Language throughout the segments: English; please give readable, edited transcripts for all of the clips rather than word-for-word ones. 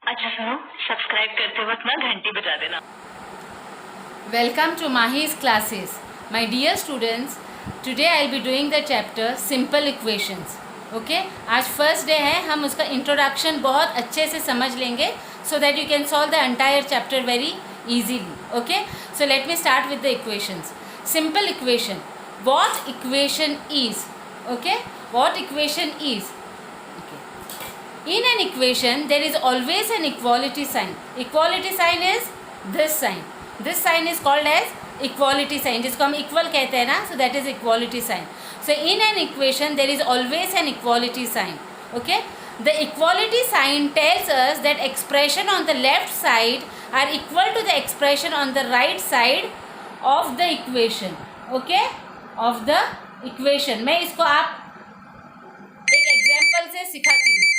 अच्छा सुनो, सब्सक्राइब करते वक्त ना घंटी बजा देना। Welcome to Mahi's classes. My dear students, today I'll be doing the chapter Simple Equations. Okay? आज फर्स्ट डे है, हम उसका इंट्रोडक्शन बहुत अच्छे से समझ लेंगे so that you can solve the entire chapter very easily. Okay? So let me start with the equations. Simple equation. What equation is? Okay? What equation is? In an equation, there is always an equality sign. Equality sign is this sign. This sign is called as equality sign. जिसको हम equal कहते हैं ना, so that is equality sign. So in an equation, there is always an equality sign. Okay? The equality sign tells us that expression on the left side are equal to the expression on the right side of the equation. Okay? Of the equation. मैं इसको आप एक example से सिखाती हूँ.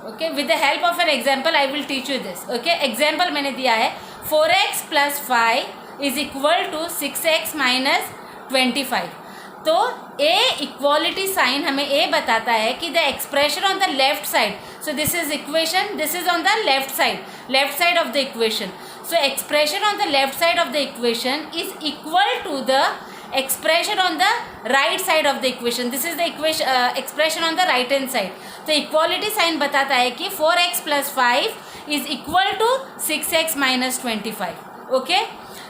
Okay, with the help of an example I will teach you this. Okay, example मैंने दिया है 4x plus 5 is equal to 6x minus 25. तो a equality sign हमें a बताता है कि the expression on the left side, so this is equation, this is on the left side of the equation. So expression on the left side of the equation is equal to the expression on the right side of the equation. This is the equation expression on the right hand side. तो equality sign बताता है कि 4x plus 5 is equal to 6x minus 25. Okay,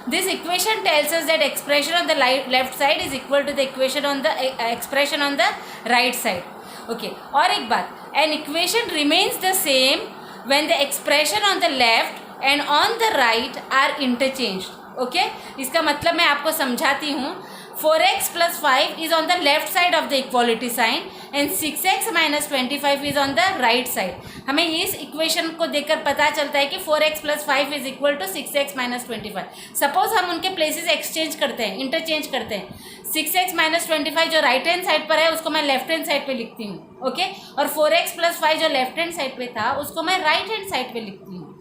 this equation tells us that expression on the left side is equal to the equation on the expression on the right side. Okay, और एक बात, an equation remains the same when the expression on the left and on the right are interchanged. Okay, इसका मतलब मैं आपको समझाती हूँ. 4x plus 5 is on the left side of the equality sign and 6x minus 25 is on the right side. हमें इस equation को देखकर पता चलता है कि 4x plus 5 is equal to 6x minus 25. Suppose हम उनके प्लेसेस एक्सचेंज करते हैं, इंटरचेंज करते हैं. 6x minus 25 जो राइट हैंड साइड पर है उसको मैं लेफ्ट हैंड साइड पे लिखती हूँ. ओके, और 4x plus 5 जो लेफ्ट हैंड साइड पे था उसको मैं राइट हैंड साइड पे लिखती हूँ.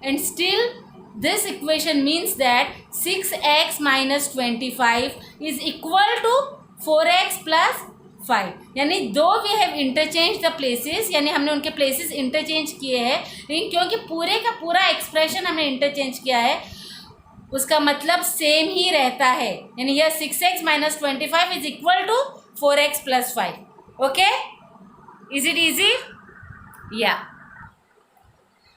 And still this equation means that 6x minus 25 is equal to 4x plus 5. यानी दो we have interchange the places, यानी हमने उनके प्लेसेस इंटरचेंज किए हैं, लेकिन क्योंकि पूरे का पूरा एक्सप्रेशन हमने इंटरचेंज किया है उसका मतलब सेम ही रहता है. यानी यह 6x minus 25 is equal to 4x plus 5. Okay, is it easy? Yeah.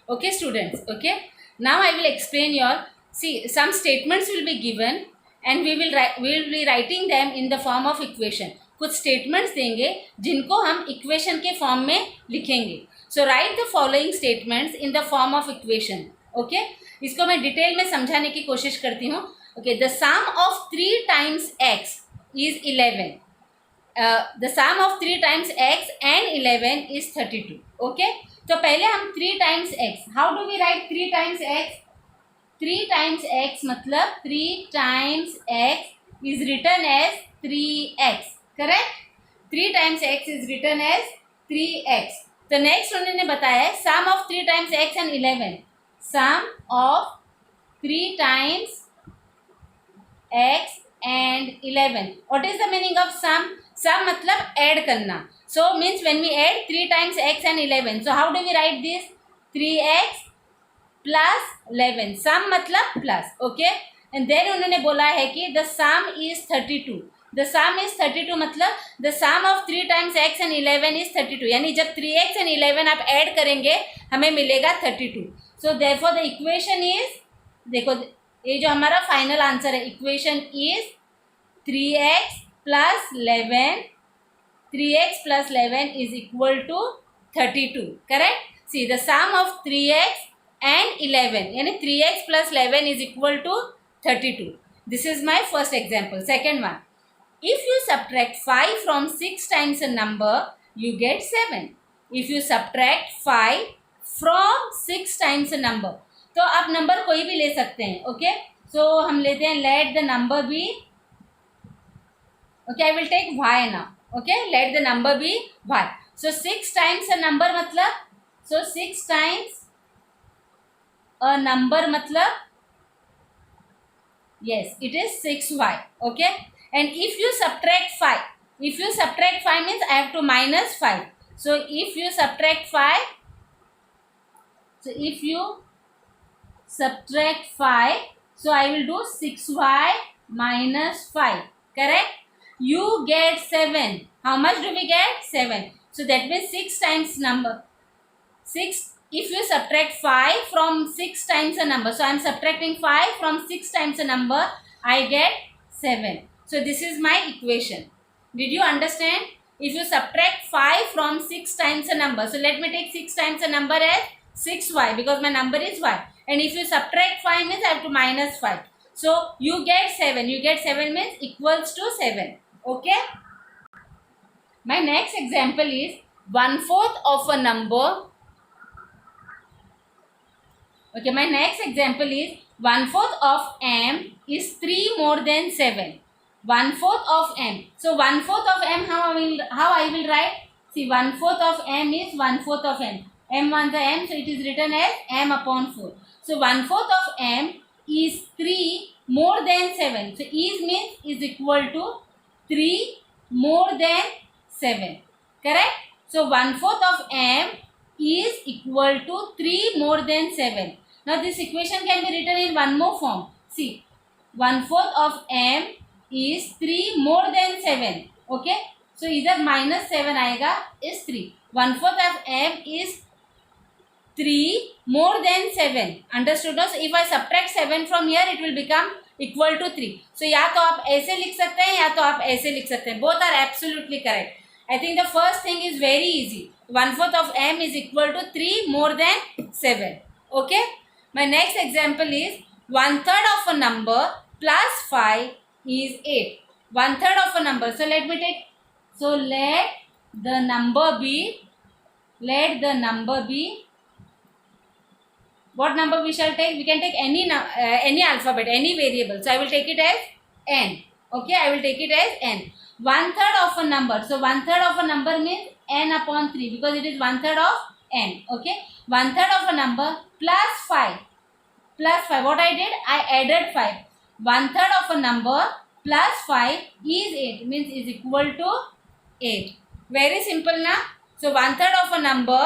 Okay students. Okay, now I will explain your, see, some statements will be given and we will be writing them in the form of equation. कुछ statements देंगे जिनको हम equation के form में लिखेंगे. So write the following statements in the form of equation. Okay, इसको मैं detail में समझाने की कोशिश करती हूँ. Okay, the sum of 3 times x is 11. The sum of 3 times x and 11 is 32. Okay, तो पहले हम 3 times x. How do we write 3 times x? 3 times x मतलब 3 times x is written as 3x. Correct? 3 times x is written as 3x. तो next उन्होंने बताया है sum of 3 times x and 11. Sum of 3 times x and 11. What is the meaning of sum? Sum मतलब add करना. So means when we add 3 times x and 11. So how do we write this? 3x plus 11. Sum मतलब plus. Okay. And then उन्होंने बोला है कि the sum is 32. The sum is 32 मतलब the sum of 3 times x and 11 is 32. यानी जब 3x and 11 आप add करेंगे हमें मिलेगा 32. So therefore the equation is, देखो ये जो हमारा फाइनल आंसर है, equation is 3x plus 11. 3x plus 11 is equal to 32. Correct? See, the sum of 3x and 11, यानी 3x plus 11 is equal to 32. This is my first example. Second one, if you subtract 5 from 6 times a number, you get 7. If you subtract 5 from 6 times a number, तो आप number कोई भी ले सकते हैं. Okay, सो हम लेते हैं let the number B. Okay, I will take y now. Okay, let the number B y. So 6 times a number मतलब, सो 6 टाइम्स अ नंबर मतलब yes it is 6y. Okay, and if you subtract 5, If you subtract 5 means I have to minus 5. So if you subtract 5, so I will do 6y minus 5. Correct? You get 7. How much do we get? 7. So that means 6 times number. 6. If you subtract 5 from 6 times a number. So I am subtracting 5 from 6 times a number. I get 7. So this is my equation. Did you understand? If you subtract 5 from 6 times a number. So let me take 6 times a number as 6y because my number is y. And if you subtract 5 means I have to minus 5. So you get 7. You get 7 means equals to 7. Okay. My next example is 1/4 of a number. Okay, my next example is 1/4 of m is 3 more than 7. 1/4 of m. So 1/4 of m, how I will write? See, 1/4 of m is 1/4 of m. M one the m, so it is written as m upon 4. So 1/4 of m is 3 more than 7. So means is equal to 3 more than 7. Correct? So 1/4 of m is equal to 3 more than 7. Now this equation can be written in one more form. See, 1/4 of m is 3 more than 7. Okay? So either minus 7 आएगा is 3. 1/4 of m is 3 more than 7. Understood? So if I subtract 7 from here, it will become equal to 3. So या तो आप ऐसे लिख सकते हैं या तो आप ऐसे लिख सकते हैं. Both are absolutely correct. I think the first thing is very easy. 1/4 of m is equal to 3 more than 7. Okay? My next example is 1/3 of a number plus 5 is 8. 1/3 of a number. So let me take. So let the number be. What number we shall take? We can take any alphabet, any variable. So I will take it as n. Okay, I will take it as n. 1/3 of a number. So 1/3 of a number means n upon 3 because it is 1/3 of n. Okay, 1/3 of a number plus 5. Plus 5. What I did? I added 5. 1/3 of a number plus 5 is 8. Means is equal to 8. Very simple now. So 1/3 of a number.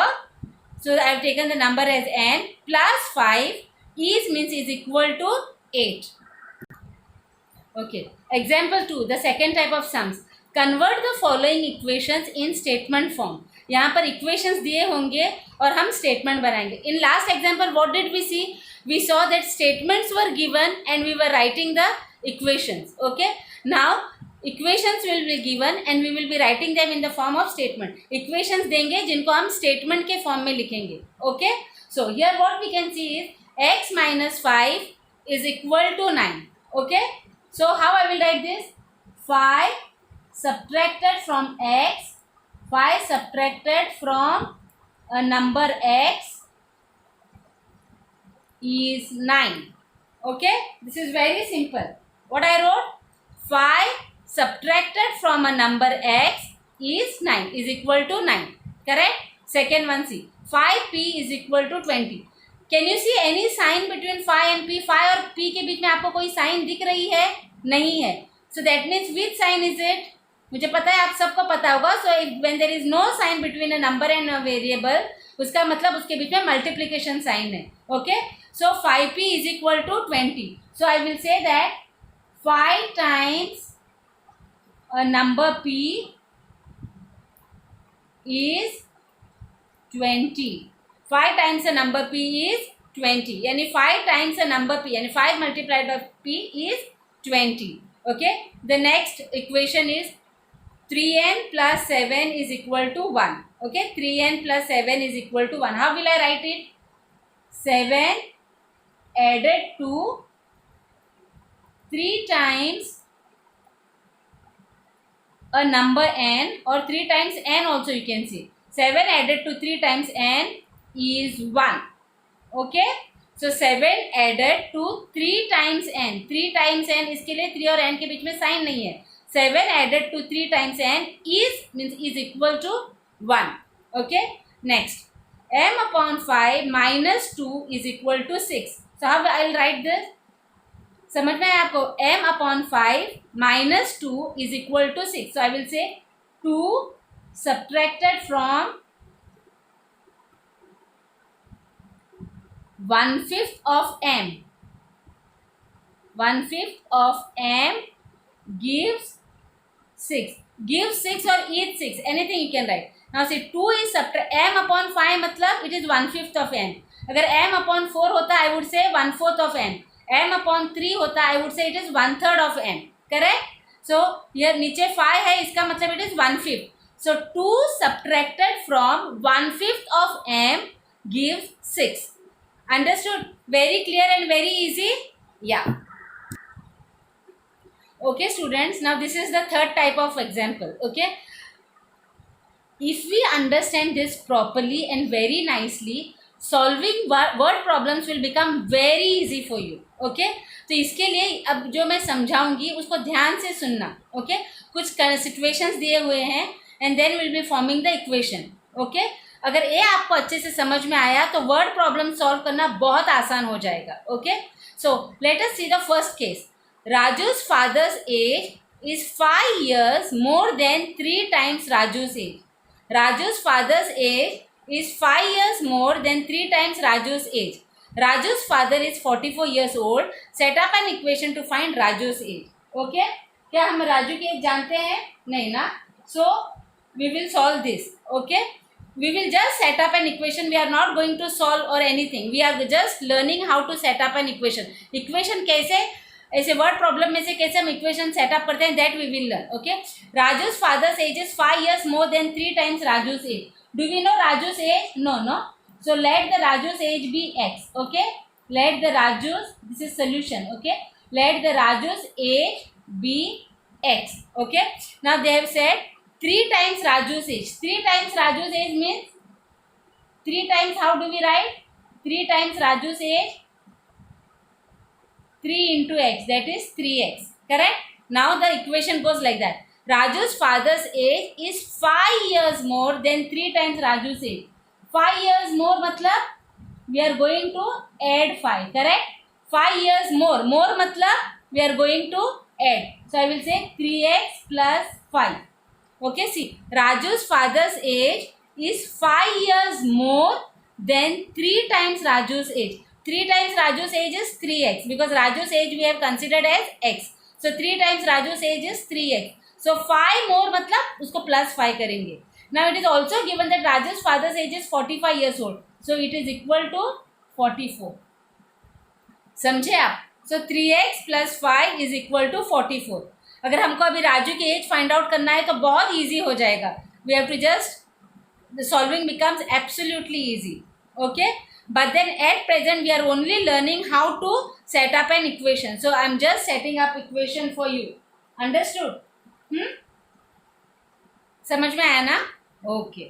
So I have taken the number as n plus 5 means is equal to 8. Okay. Example 2. The second type of sums. Convert the following equations in statement form. यहाँ पर equations दिए होंगे और हम statement बनाएंगे. In last example, what did we see? We saw that statements were given and we were writing the equations. Okay. Now equations will be given and we will be writing them in the form of statement. Equations देंगे जिनको हम statement के form में लिखेंगे. Okay. So here what we can see is x minus 5 is equal to 9. Okay. So how I will write this? 5 subtracted from x. 5 subtracted from a number x is 9. Okay. This is very simple. What I wrote? 5 subtracted from a number x is 9 is equal to 9. Correct? Second one see. 5p is equal to 20. Can you see any sign between 5 and p? 5 और p के बीच में आपको कोई sign दिख रही है? नहीं है. So that means which sign is it? मुझे पता है, आप सबको पता होगा. So when there is no sign between a number and a variable, उसका मतलब उसके बीच में multiplication sign है. Okay? So 5p is equal to 20. So I will say that 5 times a number p is 20. 5 times a number p is 20. यानी 5 times a number p, यानी 5 multiplied by p is 20. Okay. The next equation is 3n plus 7 is equal to 1. Okay. 3n plus 7 is equal to 1. How will I write it? 7 added to 3 times a number n, or 3 times n also you can see. 7 added to 3 times n is 1. Okay. So 7 added to 3 times n. 3 times n, इसके लिए 3 और n के बीच में sign नहीं है. 7 added to 3 times n means is equal to 1. Okay. Next, m upon 5 minus 2 is equal to 6. So how I will write this? समझ में आया आपको? m upon 5 minus 2 is equal to 6. So I will say 2 subtracted from 1/5 of m. 1/5 of m gives 6. Gives 6 or is 6. Anything you can write. Now see 2 is m upon 5 मतलब it is 1/5 of m. अगर m upon 4 होता I would say 1/4 of m. m upon 3 होता I would say it is 1/3 of m. Correct? So here नीचे 5 है इसका मतलब it is 1/5. So 2 subtracted from 1/5 of m gives 6. Understood? Very clear and very easy? Yeah. Okay students, now this is the third type of example. Okay, if we understand this properly and very nicely, solving word problems will become very easy for you. Okay, तो इसके लिए अब जो मैं समझाऊंगी उसको ध्यान से सुनना. Okay, कुछ situations दिए हुए हैं and then we'll be forming the equation. Okay, अगर ये आपको अच्छे से समझ में आया तो वर्ड प्रॉब्लम सॉल्व करना बहुत आसान हो जाएगा. Okay, so let us see the first case. Raju's father's age is 5 years more than 3 times Raju's age. Raju's father's age is 5 years more than 3 times Raju's age. Raju's father is 44 years old. Set up an equation to find Raju's age. Okay? क्या हम राजू की as जानते हैं? नहीं ना. So we will solve this. Okay? We will just set up an equation. We are not going to solve or anything. We are just learning how to set up an equation. Equation कैसे? ऐसे word problem में से कैसे हम equation setup करते हैं that we will learn. Okay, Raju's father's age is 5 years more than 3 times Raju's age. Do we know Raju's age? No no. So let the Raju's age be x. Okay, let the Raju's, this is solution. Okay, let the Raju's age be x. Okay, now they have said 3 times Raju's age. 3 times Raju's age means 3 times, how do we write? 3 times Raju's age 3 into x, that is 3x. Correct? Now the equation goes like that. Raju's father's age is 5 years more than 3 times Raju's age. 5 years more matlab we are going to add 5. Correct? 5 years more. More matlab we are going to add. So I will say 3x plus 5. Okay, see. Raju's father's age is 5 years more than 3 times Raju's age. 3 times Raju's age is 3x because Raju's age we have considered as x. So 3 times Raju's age is 3x. So 5 more मतलब उसको plus 5 करेंगे. Now it is also given that Raju's father's age is 45 years old. So it is equal to 44. समझे आप? So 3x plus 5 is equal to 44. अगर हमको अभी राजू की as find out करना है तो बहुत easy हो जाएगा. We have to just, the solving becomes absolutely easy. Okay? But then at present we are only learning how to set up an equation. So I am just setting up equation for you. Understood? समझ में आया ना? Okay.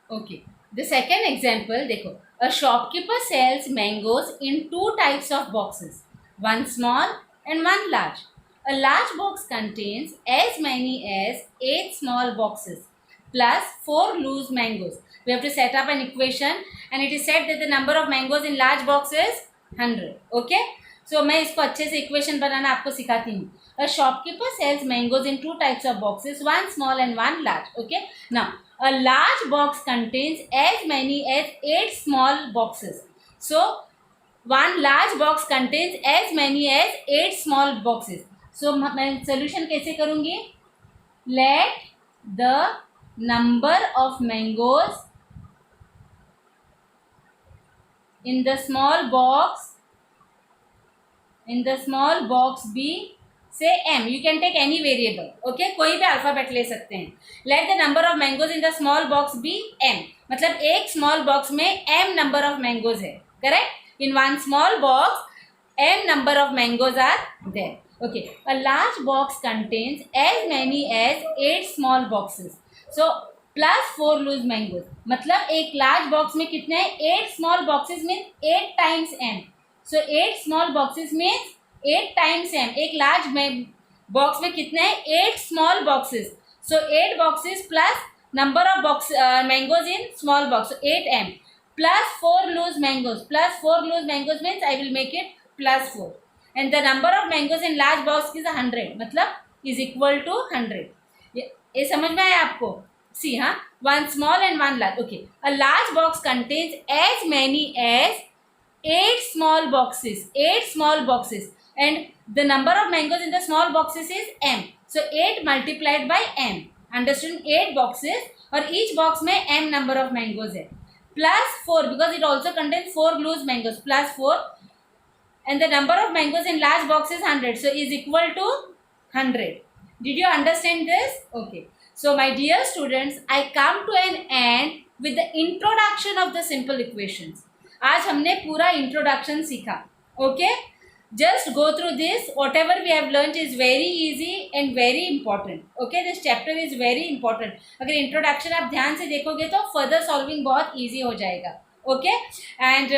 Okay. The second example देखो. A shopkeeper sells mangoes in 2 types of boxes. One small and one large. A large box contains as many as 8 small boxes plus 4 loose mangoes. We have to set up an equation and it is said that the number of mangoes in large box is 100. Okay, so मैं इसको अच्छे से equation बनाना आपको सिखाती हूँ. A shopkeeper sells mangoes in 2 types of boxes, one small and one large. Okay, now a large box contains as many as 8 small boxes. So one large box contains as many as 8 small boxes. So मैं solution कैसे करूँगी? Let the number of mangoes in the small box be, say m. You can take any variable. Okay, कोई भी alphabet ले सकते हैं. Let the number of mangoes in the small box be m. मतलब एक small box में m number of mangoes है. Correct? In one small box m number of mangoes are there. Okay, a large box contains as many as 8 small boxes. So plus 4 loose mangoes मतलब एक large box में कितने हैं? 8 small boxes means 8 times m. So 8 small boxes means 8 times m. एक large box में कितने हैं? 8 small boxes. So 8 boxes plus number of box mangoes in small box, 8m plus 4 loose mangoes. Plus 4 loose mangoes means I will make it plus 4 and the number of mangoes in large box is 100 मतलब is equal to 100. ये समझ में आया आपको? See, हाँ, one small and one large. Okay, a large box contains as many as 8 small boxes. 8 small boxes, and the number of mangoes in the small boxes is m. So 8 multiplied by m. Understood? 8 boxes और each box में m number of mangoes है. Plus 4 because it also contains 4 loose mangoes. Plus 4 and the number of mangoes in large box is 100. So is equal to 100. Did you understand this? Okay. So my dear students, I come to an end with the introduction of the simple equations. आज हमने पूरा introduction सीखा. Okay? Just go through this. Whatever we have learned is very easy and very important. Okay? This chapter is very important. अगर introduction आप ध्यान से देखोगे तो further solving बहुत easy हो जाएगा. Okay? And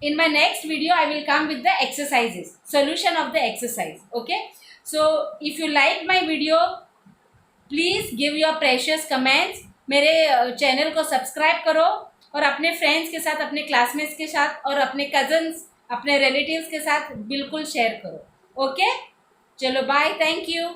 in my next video, I will come with the exercises, solution of the exercise. Okay? So if you like my video, please give your precious comments. मेरे channel को subscribe करो और अपने friends के साथ, अपने classmates के साथ और अपने कज़न्स, अपने रिलेटिव्स के साथ बिल्कुल शेयर करो. ओके, चलो बाय, थैंक यू.